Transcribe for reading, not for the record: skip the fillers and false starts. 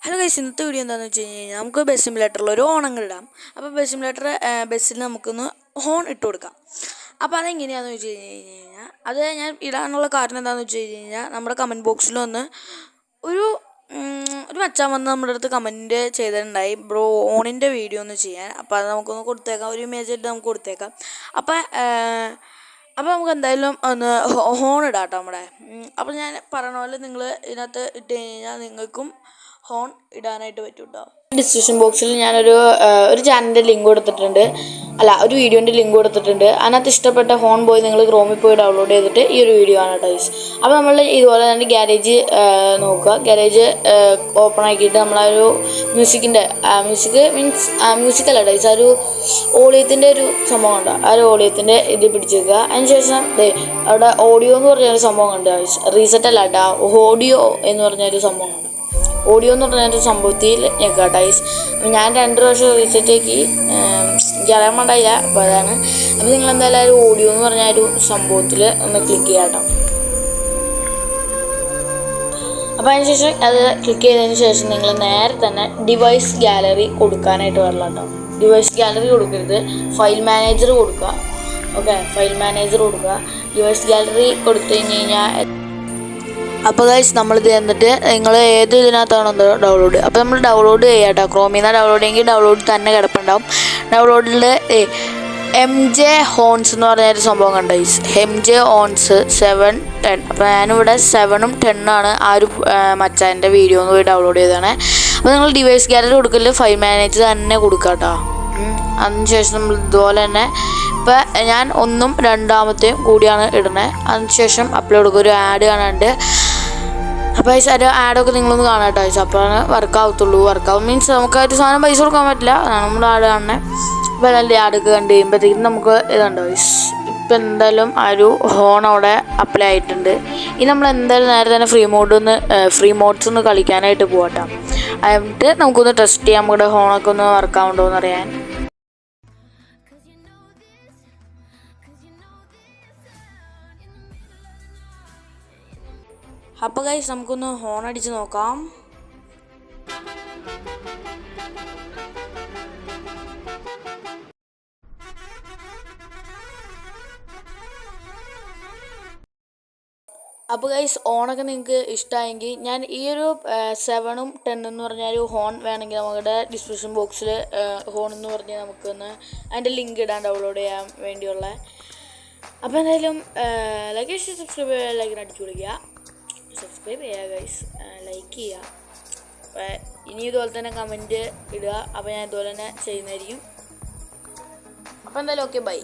Hello guys, ഇന്നത്തെ video എന്താണെന്ന് വെച്ച് കഴിഞ്ഞാൽ നമുക്ക് ബസ് സിമുലേറ്ററിൽ ഒരു ഓണങ്ങൾ ഇടാം. അപ്പോൾ ബസ് സിമുലേറ്റർ ബസ്സിൽ നമുക്കൊന്ന് ഹോൺ ഇട്ട് കൊടുക്കാം. അപ്പോൾ അതെങ്ങനെയാണെന്ന് വെച്ച് കഴിഞ്ഞാൽ അത് ഞാൻ ഇടാനുള്ള കാരണം എന്താണെന്ന് വെച്ച് കഴിഞ്ഞാൽ നമ്മുടെ കമൻറ്റ് ബോക്സിലൊന്ന് ഒരു മച്ചാൻ വന്ന് നമ്മുടെ അടുത്ത് കമൻറ്റ് ചെയ്തിട്ടുണ്ടായി, ബ്രോ ഓണിൻ്റെ വീഡിയോ ഒന്ന് ചെയ്യാൻ. അപ്പോൾ അത് നമുക്കൊന്ന് കൊടുത്തേക്കാം, ഒരു ഇമേജായിട്ട് നമുക്ക് കൊടുത്തേക്കാം. അപ്പോൾ നമുക്ക് എന്തായാലും ഒന്ന് ഹോൺ ഇടാം കേട്ടോ നമ്മുടെ. അപ്പോൾ ഞാൻ പറഞ്ഞ പോലെ നിങ്ങൾ ഇതിനകത്ത് ഇട്ട് കഴിഞ്ഞാൽ നിങ്ങൾക്കും ഹോൺ ഇടാനായിട്ട് പറ്റും കേട്ടോ. ഡിസ്ക്രിപ്ഷൻ ബോക്സിൽ ഞാനൊരു ചാനലിൻ്റെ ലിങ്ക് കൊടുത്തിട്ടുണ്ട്, ഒരു വീഡിയോൻ്റെ ലിങ്ക് കൊടുത്തിട്ടുണ്ട്. അതിനകത്ത് ഇഷ്ടപ്പെട്ട ഹോൺ പോയി നിങ്ങൾ ക്രോമിൽ പോയി ഡൗൺലോഡ് ചെയ്തിട്ട് ഈ ഒരു വീഡിയോ ആണ് കേട്ടോ ഗൈസ്. അപ്പോൾ നമ്മൾ ഇതുപോലെ തന്നെ ഗ്യാരേജ് നോക്കുക. ഗ്യാരേജ് ഓപ്പൺ ആക്കിയിട്ട് നമ്മളൊരു മ്യൂസിക് മീൻസ് മ്യൂസിക്കല്ല ഗൈസ്, ഒരു ഓഡിയത്തിൻ്റെ ഒരു സംഭവം ഉണ്ടോ, ആ ഒരു ഓഡിയത്തിൻ്റെ ഇത് പിടിച്ചേക്കുക. അതിനുശേഷം അവിടെ ഓഡിയോ എന്ന് പറഞ്ഞൊരു സംഭവം ഉണ്ട് ഗൈസ്, റീസെറ്റ് അല്ല കേട്ടോ, ഓഡിയോ എന്ന് പറഞ്ഞൊരു സംഭവം ഉണ്ട്. ഓഡിയോ എന്ന് പറഞ്ഞൊരു സംഭവത്തിൽ ഞെക്കുക ഗൈസ്. ഞാൻ 2 പ്രാവശ്യം റീസെറ്റ് ആക്കി, എനിക്ക് അറിയാൻ വേണ്ടായില്ല. അപ്പോൾ അതാണ്. അപ്പോൾ നിങ്ങൾ എന്തായാലും ഒരു ഓഡിയോ എന്ന് പറഞ്ഞ ഒരു സംഭവത്തിൽ ഒന്ന് ക്ലിക്ക് ചെയ്യാം കേട്ടോ. അപ്പോൾ അതിനുശേഷം അത് ക്ലിക്ക് ചെയ്തതിന് ശേഷം നിങ്ങൾ നേരെ തന്നെ ഡിവൈസ് ഗാലറി കൊടുക്കാനായിട്ട് വരണം കേട്ടോ. ഡിവൈസ് ഗാലറി കൊടുക്കരുത്, ഫയൽ മാനേജർ കൊടുക്കുക. ഓക്കെ, ഫയൽ മാനേജർ കൊടുക്കുക. ഡിവൈസ് ഗാലറി കൊടുത്തു കഴിഞ്ഞ് കഴിഞ്ഞാൽ അപ്പോൾ ഗൈസ് നമ്മളിത് എന്നിട്ട് നിങ്ങൾ ഏത് ഇതിനകത്താണോ ഡൗൺലോഡ്, അപ്പോൾ നമ്മൾ ഡൗൺലോഡ് ചെയ്യാം കേട്ടോ. ക്രോമിൽ നിന്ന് ഡൗൺലോഡ് ചെയ്യുമെങ്കിൽ ഡൗൺലോഡ് തന്നെ കിടപ്പുണ്ടാവും. ഡൗൺലോഡിൽ MJ ഹോൺസ് എന്ന് പറഞ്ഞൊരു സംഭവം കണ്ടോ ഗൈസ്, MJ ഹോൺസ് 7, 10. അപ്പോൾ ഞാനിവിടെ 7ഉം 10ആണ് ആ ഒരു മച്ചാൻ്റെ വീഡിയോ എന്ന് പോയി ഡൗൺലോഡ് ചെയ്തതാണ്. അപ്പോൾ നിങ്ങൾ ഡിവൈസ് ഗാലറി കൊടുക്കല് ഫയൽ മാനേജർ തന്നെ കൊടുക്കുക കേട്ടോ. അതിനുശേഷം നമ്മൾ ഇതുപോലെ തന്നെ ഇപ്പോൾ ഞാൻ 1ഉം 2ാമത്തെയും കൂടിയാണ് ഇടുന്നത്. അതിനുശേഷം അപ്ലോഡ് കൊടുക്കുക. ഒരു ആഡ് കാണാണ്ട്, അപ്പോൾ ഒരു ആഡൊക്കെ നിങ്ങളൊന്ന് കാണാം കേട്ടോ ഗൈസ്. അപ്പോഴാണ് വർക്കാവത്തുള്ളൂ. വർക്കാവും മീൻസ് നമുക്ക് ഒരു സാധനം പൈസ കൊടുക്കാൻ പറ്റില്ല, അതാണ് നമ്മൾ ആഡ് കാണുന്നത്. അപ്പോൾ നല്ല ആഡൊക്കെ കണ്ട് കഴിയുമ്പോഴത്തേക്കും നമുക്ക് ഇതുണ്ടോ ഗൈസ്, ഇപ്പം എന്തായാലും ആ ഒരു ഹോൺ അവിടെ അപ്ലൈ ആയിട്ടുണ്ട്. ഇനി നമ്മൾ എന്തായാലും നേരെ തന്നെ ഫ്രീ മോഡ്സ് ഒന്ന് കളിക്കാനായിട്ട് പോകട്ടോ. എന്നിട്ട് നമുക്കൊന്ന് ടെസ്റ്റ് ചെയ്യാം നമ്മുടെ ഹോണൊക്കെ ഒന്ന് വർക്കാവുണ്ടോ എന്ന് അറിയാൻ. അപ്പോൾ ഗൈസ് നമുക്കൊന്ന് ഹോൺ അടിച്ച് നോക്കാം. അപ്പോൾ ഗൈസ് ഓണൊക്കെ നിങ്ങൾക്ക് ഇഷ്ടമായെങ്കിൽ ഞാൻ ഈ ഒരു 7ഉം 10 എന്ന് പറഞ്ഞ ഒരു ഹോൺ വേണമെങ്കിൽ നമ്മുടെ ഡിസ്ക്രിപ്ഷൻ ബോക്സിൽ ഹോൺ എന്ന് പറഞ്ഞ് നമുക്കൊന്ന് അതിൻ്റെ ലിങ്ക് ഇടാൻ ഡൗൺലോഡ് ചെയ്യാൻ വേണ്ടിയുള്ള. അപ്പോൾ എന്തായാലും ലൈക്ക് ചെയ്യുക, സബ്സ്ക്രൈബ് ചെയ്യുക, ലൈക്കിന് അടിച്ചു വിളിക്കുക, സബ്സ്ക്രൈബ് ചെയ്യുക ഗൈസ്, ലൈക്ക് ചെയ്യുക. അപ്പോൾ ഇനി ഇതുപോലെ തന്നെ കമൻറ്റ് ഇടുക. അപ്പോൾ ഞാൻ ഇതുപോലെ തന്നെ ചെയ്യുന്നതായിരിക്കും. അപ്പോൾ എന്തായാലും ഓക്കെ, ബൈ.